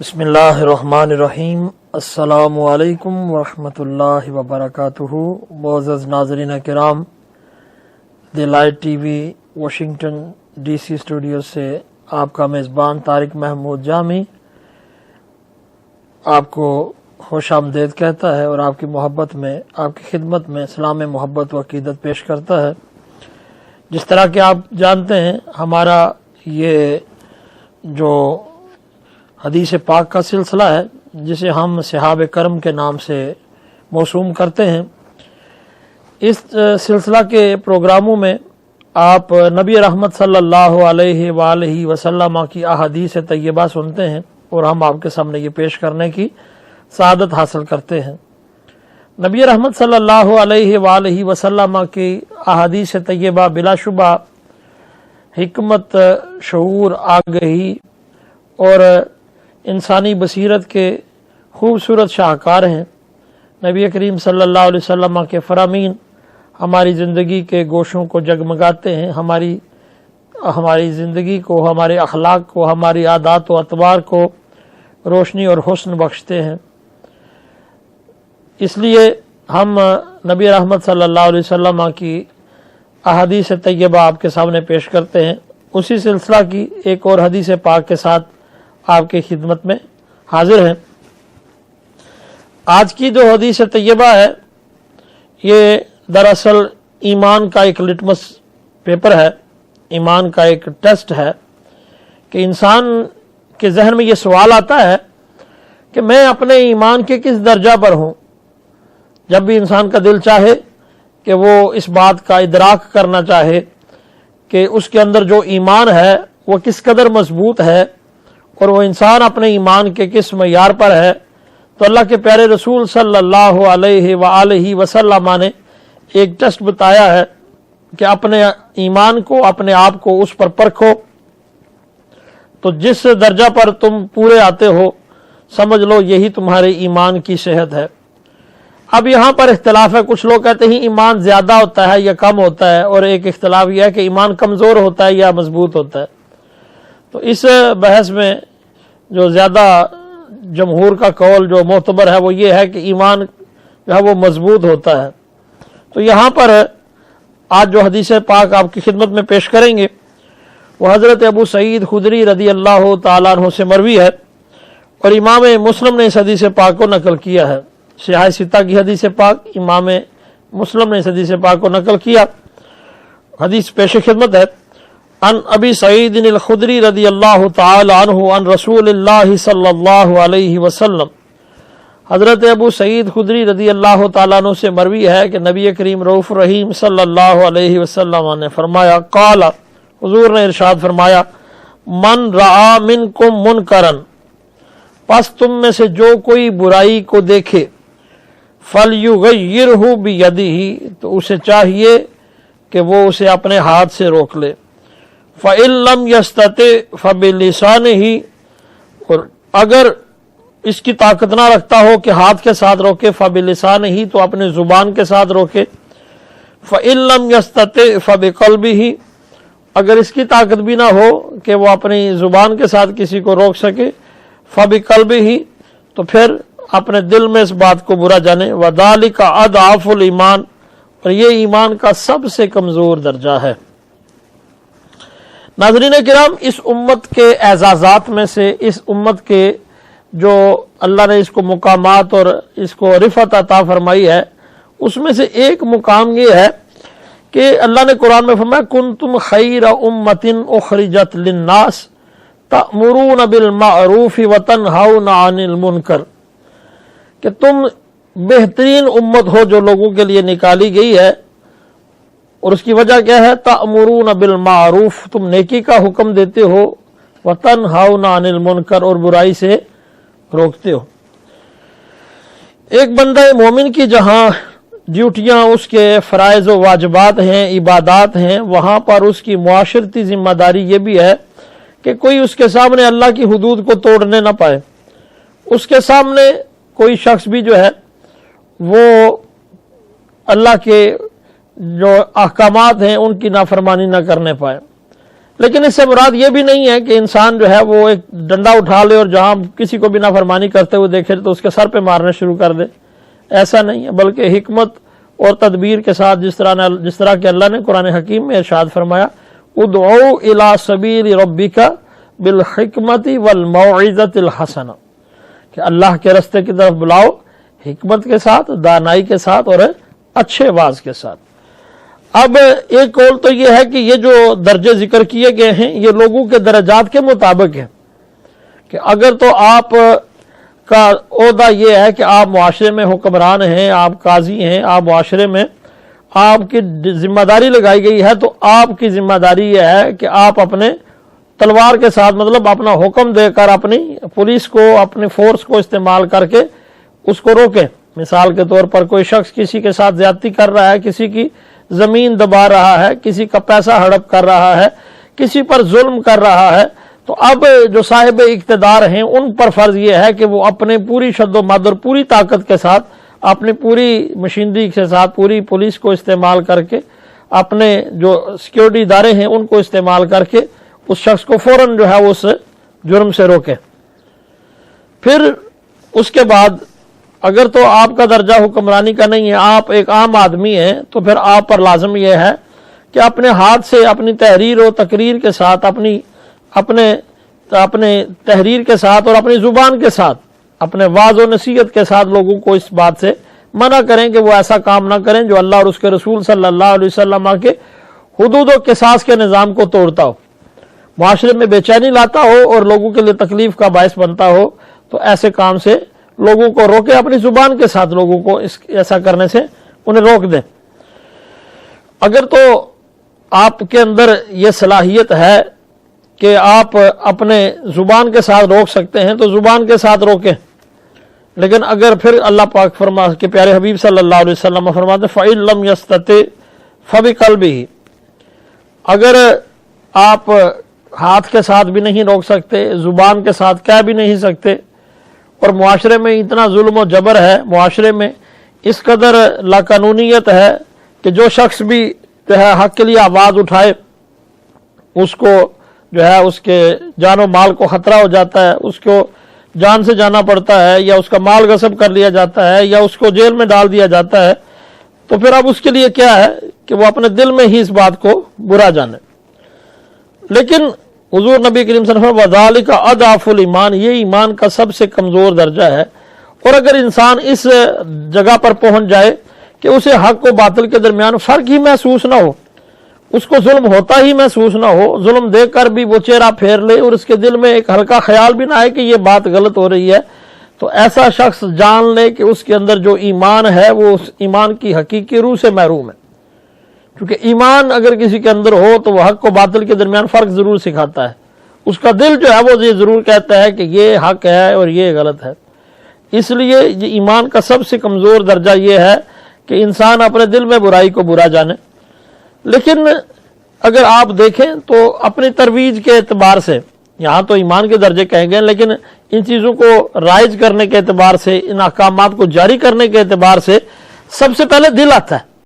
بسم اللہ الرحمن الرحیم۔ السلام علیکم ورحمۃ اللہ وبرکاتہ۔ معزز ناظرین کرام، the Light T V Washington D C studio سے آپ کا میزبان طارق محمود جامی آپ کو خوش آمدید کہتا ہے اور آپ کی محبت میں، آپ کی خدمت میں سلام محبت و عقیدت پیش کرتا ہے۔ جس طرح کہ آپ جانتے ہیں، ہمارا یہ جو حدیث پاک کا سلسلہ ہے، جسے ہم صحابہ کرم کے نام سے موسوم کرتے ہیں، اس سلسلہ کے پروگراموں میں آپ نبی رحمت صلی اللہ علیہ وآلہ وسلم کی احادیث طیبہ سنتے ہیں اور ہم آپ کے سامنے یہ پیش کرنے کی سعادت حاصل کرتے ہیں۔ نبی رحمت صلی اللہ علیہ وآلہ وسلم کی احادیث طیبہ بلا شبہ حکمت، شعور، آگہی اور انسانی بصیرت کے خوبصورت شاہکار ہیں۔ نبی کریم صلی اللہ علیہ وسلم کے فرامین ہماری زندگی کے گوشوں کو جگمگاتے ہیں، ہماری زندگی کو، ہمارے اخلاق کو، ہماری عادات و اطوار کو روشنی اور حسن بخشتے ہیں۔ اس لیے ہم نبی رحمت صلی اللہ علیہ وسلم کی احادیث طیبہ آپ کے سامنے پیش کرتے ہیں۔ اسی سلسلہ کی ایک اور حدیث پاک کے ساتھ آپ کی خدمت میں حاضر ہیں۔ آج کی جو حدیث طیبہ ہے، یہ دراصل ایمان کا ایک لٹمس پیپر ہے، ایمان کا ایک ٹیسٹ ہے کہ انسان کے ذہن میں یہ سوال آتا ہے کہ میں اپنے ایمان کے کس درجہ پر ہوں۔ جب بھی انسان کا دل چاہے کہ وہ اس بات کا ادراک کرنا چاہے کہ اس کے اندر جو ایمان ہے وہ کس قدر مضبوط ہے اور وہ انسان اپنے ایمان کے کس معیار پر ہے، تو اللہ کے پیارے رسول صلی اللہ علیہ وآلہ وسلم نے ایک ٹیسٹ بتایا ہے کہ اپنے ایمان کو، اپنے آپ کو اس پر پرکھو، تو جس درجہ پر تم پورے آتے ہو سمجھ لو یہی تمہارے ایمان کی صحت ہے۔ اب یہاں پر اختلاف ہے، کچھ لوگ کہتے ہیں ایمان زیادہ ہوتا ہے یا کم ہوتا ہے، اور ایک اختلاف یہ ہے کہ ایمان کمزور ہوتا ہے یا مضبوط ہوتا ہے۔ تو اس بحث میں جو زیادہ جمہور کا قول جو معتبر ہے وہ یہ ہے کہ ایمان جو ہے وہ مضبوط ہوتا ہے۔ تو یہاں پر آج جو حدیث پاک آپ کی خدمت میں پیش کریں گے وہ حضرت ابو سعید خدری رضی اللہ تعالیٰ عنہ سے مروی ہے، اور امام مسلم نے اس حدیث پاک کو نقل کیا ہے۔ صحیح ستہ کی حدیث پاک امام مسلم نے اس حدیث پاک کو نقل کیا۔ حدیث پیش خدمت ہے، عن ابی سعید الخدری رضی اللہ تعالی عنہ عن رسول اللہ صلی اللہ علیہ وسلم، حضرت ابو سعید خدری رضی اللہ تعالیٰ عنہ سے مروی ہے کہ نبی کریم رؤوف رحیم صلی اللہ علیہ وسلم نے فرمایا، قال، حضور نے ارشاد فرمایا، من رعا منکم منکرن، پس تم میں سے جو کوئی برائی کو دیکھے، فلیغیرہ بیدہ، تو اسے چاہیے کہ وہ اسے اپنے ہاتھ سے روک لے، فإن لم يستطع فبلسانہ، اور اگر اس کی طاقت نہ رکھتا ہو کہ ہاتھ کے ساتھ روکے، فبلسانہ، تو اپنے زبان کے ساتھ روکے، فإن لم يستطع فبقلبہ، اگر اس کی طاقت بھی نہ ہو کہ وہ اپنی زبان کے ساتھ کسی کو روک سکے، فبقلبہ، تو پھر اپنے دل میں اس بات کو برا جانے، وذالک اضعف الایمان، اور یہ ایمان کا سب سے کمزور درجہ ہے۔ ناظرین کرام، اس امت کے اعزازات میں سے، اس امت کے جو اللہ نے اس کو مقامات اور اس کو رفعت عطا فرمائی ہے، اس میں سے ایک مقام یہ ہے کہ اللہ نے قرآن میں فرمایا، کنتم خیر امۃ اخرجت للناس تأمرون بالمعروف وتنہون عن المنکر، کہ تم بہترین امت ہو جو لوگوں کے لیے نکالی گئی ہے، اور اس کی وجہ کیا ہے؟ تأمرون بالمعروف، تم نیکی کا حکم دیتے ہو، وتنہون عن المنکر، اور برائی سے روکتے ہو۔ ایک بندہ مومن کی جہاں ڈیوٹیاں، اس کے فرائض و واجبات ہیں، عبادات ہیں، وہاں پر اس کی معاشرتی ذمہ داری یہ بھی ہے کہ کوئی اس کے سامنے اللہ کی حدود کو توڑنے نہ پائے، اس کے سامنے کوئی شخص بھی جو ہے وہ اللہ کے جو احکامات ہیں ان کی نافرمانی نہ کرنے پائے۔ لیکن اس سے مراد یہ بھی نہیں ہے کہ انسان جو ہے وہ ایک ڈنڈا اٹھا لے اور جہاں کسی کو بھی نافرمانی کرتے ہوئے دیکھے تو اس کے سر پہ مارنا شروع کر دے، ایسا نہیں ہے، بلکہ حکمت اور تدبیر کے ساتھ جس طرح کہ اللہ نے قرآن حکیم میں ارشاد فرمایا ادعو الی سبیل ربک بالحکمت والموعظۃ الحسنہ، کہ اللہ کے راستے کی طرف بلاؤ حکمت کے ساتھ، دانائی کے ساتھ اور اچھے واعظ کے ساتھ۔ اب ایک قول تو یہ ہے کہ یہ جو درجے ذکر کیے گئے ہیں یہ لوگوں کے درجات کے مطابق ہیں، کہ اگر تو آپ کا عہدہ یہ ہے کہ آپ معاشرے میں حکمران ہیں، آپ قاضی ہیں، آپ معاشرے میں آپ کی ذمہ داری لگائی گئی ہے، تو آپ کی ذمہ داری یہ ہے کہ آپ اپنے تلوار کے ساتھ، مطلب اپنا حکم دے کر اپنی پولیس کو، اپنی فورس کو استعمال کر کے اس کو روکیں۔ مثال کے طور پر کوئی شخص کسی کے ساتھ زیادتی کر رہا ہے، کسی کی زمین دبا رہا ہے، کسی کا پیسہ ہڑپ کر رہا ہے، کسی پر ظلم کر رہا ہے، تو اب جو صاحب اقتدار ہیں ان پر فرض یہ ہے کہ وہ اپنے پوری شد و مد اور پوری طاقت کے ساتھ، اپنی پوری مشینری کے ساتھ، پوری پولیس کو استعمال کر کے، اپنے جو سیکیورٹی ادارے ہیں ان کو استعمال کر کے اس شخص کو فوراً جو ہے اس جرم سے روکے۔ پھر اس کے بعد اگر تو آپ کا درجہ حکمرانی کا نہیں ہے، آپ ایک عام آدمی ہیں، تو پھر آپ پر لازم یہ ہے کہ اپنے ہاتھ سے اپنی تحریر و تقریر کے ساتھ، اپنے تحریر کے ساتھ اور اپنی زبان کے ساتھ، اپنے واعظ و نصیحت کے ساتھ لوگوں کو اس بات سے منع کریں کہ وہ ایسا کام نہ کریں جو اللہ اور اس کے رسول صلی اللہ علیہ وسلم کے حدود و قصاص کے نظام کو توڑتا ہو، معاشرے میں بے چینی لاتا ہو اور لوگوں کے لیے تکلیف کا باعث بنتا ہو، تو ایسے کام سے لوگوں کو روکے، اپنی زبان کے ساتھ لوگوں کو ایسا کرنے سے انہیں روک دیں۔ اگر تو آپ کے اندر یہ صلاحیت ہے کہ آپ اپنے زبان کے ساتھ روک سکتے ہیں تو زبان کے ساتھ روکیں، لیکن اگر پھر اللہ پاک فرما کہ پیارے حبیب صلی اللہ علیہ وسلم فرماتے فَإِن لَمْ يَسْتَطِعْ فَبِقَلْبِهِ، اگر آپ ہاتھ کے ساتھ بھی نہیں روک سکتے، زبان کے ساتھ کہہ بھی نہیں سکتے، اور معاشرے میں اتنا ظلم و جبر ہے، معاشرے میں اس قدر لاقانونیت ہے کہ جو شخص بھی جو ہے حق کے لیے آواز اٹھائے اس کو جو ہے اس کے جان و مال کو خطرہ ہو جاتا ہے، اس کو جان سے جانا پڑتا ہے، یا اس کا مال غصب کر لیا جاتا ہے، یا اس کو جیل میں ڈال دیا جاتا ہے، تو پھر اب اس کے لیے کیا ہے کہ وہ اپنے دل میں ہی اس بات کو برا جانے۔ لیکن حضور نبی کریم صلی اللہ علیہ وسلم وذالک اضعف الایمان، یہ ایمان کا سب سے کمزور درجہ ہے، اور اگر انسان اس جگہ پر پہنچ جائے کہ اسے حق و باطل کے درمیان فرق ہی محسوس نہ ہو، اس کو ظلم ہوتا ہی محسوس نہ ہو، ظلم دیکھ کر بھی وہ چہرہ پھیر لے اور اس کے دل میں ایک ہلکا خیال بھی نہ آئے کہ یہ بات غلط ہو رہی ہے، تو ایسا شخص جان لے کہ اس کے اندر جو ایمان ہے وہ اس ایمان کی حقیقی روح سے محروم ہے، کیونکہ ایمان اگر کسی کے اندر ہو تو وہ حق و باطل کے درمیان فرق ضرور سکھاتا ہے، اس کا دل جو ہے وہ یہ ضرور کہتا ہے کہ یہ حق ہے اور یہ غلط ہے۔ اس لیے یہ ایمان کا سب سے کمزور درجہ یہ ہے کہ انسان اپنے دل میں برائی کو برا جانے۔ لیکن اگر آپ دیکھیں تو اپنی ترویج کے اعتبار سے، یہاں تو ایمان کے درجے کہیں گے، لیکن ان چیزوں کو رائج کرنے کے اعتبار سے، ان احکامات کو جاری کرنے کے اعتبار سے سب سے پہلے دل آتا ہے۔